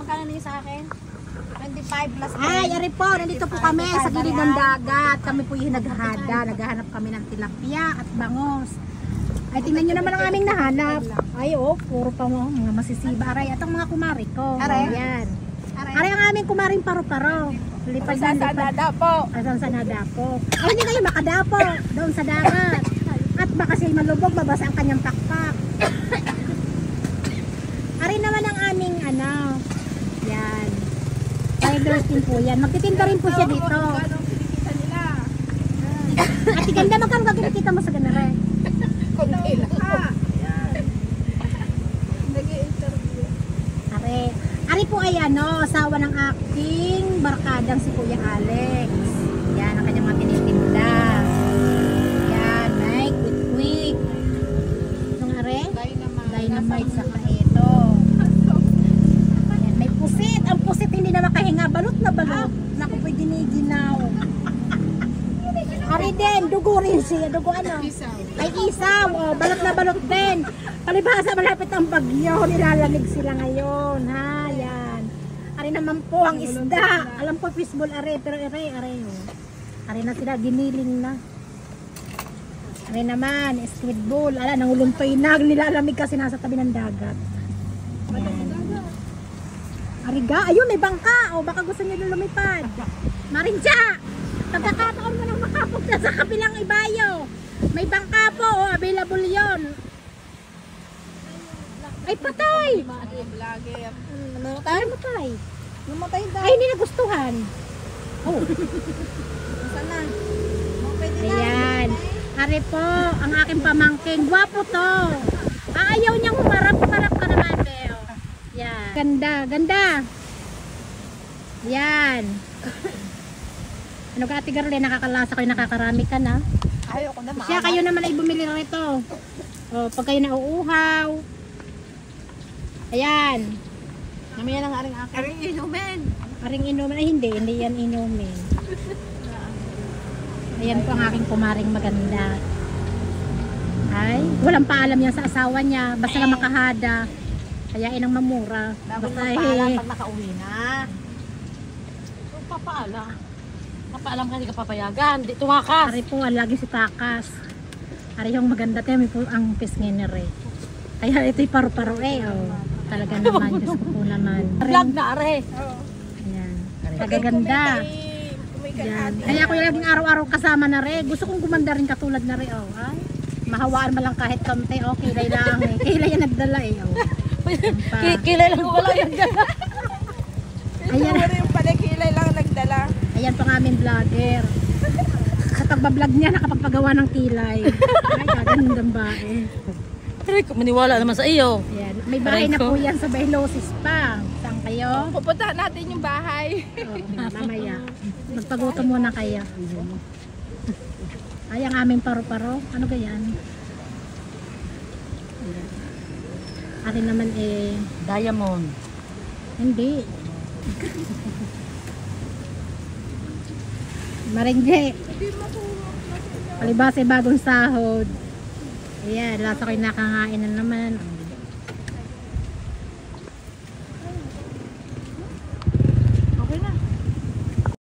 magkano na sa akin? 25 plus 10. Ay, ari po, nandito po kami sa gilid ng dagat. Kami po yung naghahada. Naghahanap kami ng tilapia at bangos. Ay, tingnan nyo naman ang aming nahanap. Ay, oh, puro pa mga masisiba. Aray, at ang mga kumari ko. Aray. Ayan. Aray ang aming kumaring paro-paro. Lipad Sa na lipad. Dapo. Asan sa nadapo. Ay, hindi kayo makadapo. Doon sa dagat. At baka siya malubog, babasa ang kanyang pakpak. Aray naman ang aming ano. Yan. Tigers din po yan. Magtitinda rin po siya dito. Ate ganda, magkano ka kinikita mo sa ganare? Kunti lang. Nag-i-interview. Ari po ay ano, asawa ng aking barkadang si Kuya Alex. Yan ang kanyang mga tinitinda. Yan, ay quick. Itong are? Dynamite sa ito. Yan, may pusit. Ang pusit hindi na makahinga. Balot na balot. Naku po'y giniginaw. Ari din, dugo rin siya. Dugo ano? Ay isaw. Oh, balot na balot din. Palibhasa malapit ang bagyo. Nilalamig sila ngayon. Ha, yan. Ari naman po ang isda. Alam ko fishball are. Pero are. Ari na sila. Giniling na. Ari naman. Squid ball. Ala, nanguluntoy na. Nilalamig kasi nasa tabi ng dagat. Ariga. Ayun, may bangka. O, baka gusto nyo lumipad. Marinja! Pagkakataon mo nang makapunta sa kabilang ibayo. May bangka po. O, available yon. Ay, patay! Namatay. Namatay daw. Ay, hindi nagustuhan. Oh. Saan na? Ayan. Ari po, ang aking pamangkin. Gwapo to. Ayaw niyang humarap ka naman, Beo. Yan. Ganda. Yan. Ano ka, Ate Garle? Nakakalasa kayo, nakakarami ka na. Ayoko na Siya, kayo naman ay bumili rito. O, pag kayo nauuhaw. Ayan. Namaya ng aring akin. Aring inumin. Aring inumin. Ay, hindi yan inumin. Ayan po ang aking kumaring maganda. Ay, walang paalam yan sa asawa niya. Basta lang makahada. Kaya inang mamura. Dapat Basta magpaalam pag nakauwi na. Papaalam ka, hindi ka papayagan. Di tumakas. Ari po, lagi si Takas. Ari yung maganda tayo, may po ang pisnginer eh. Kaya ito'y paru-paro eh. Oh. Talaga naman, Diyos ko po naman. Vlog na, are. Ayan. Kagaganda. Yan. Kaya ako yung laging araw-araw kasama na rin. Gusto kong gumanda rin katulad na rin. Oh. Ay, mahawaan mo lang kahit konti. Oh, kilay lang eh. Kilay yung nagdala eh. Oh. Kilay lang wala yung dala. Ayan. Yung pala kilay lang nagdala. Ayan pang aming vlogger. Kapag bablog niya, nakapagpagawa ng kilay. Ay, gagandang bae. Pero maniwala naman sa iyo. Ayan. May bahay na po yan sa Bailosis pa. Saan kayo? Pupuntahan natin yung bahay. Oh, mamaya. Magpagutom muna kayo. Ay, ang aming paru-paro. Ano ganyan? Ayan. Akin naman eh... Diamond. Hindi. Maringge. Palibasa bagong sahod. Ayan, lasa ko yung nakangain na naman.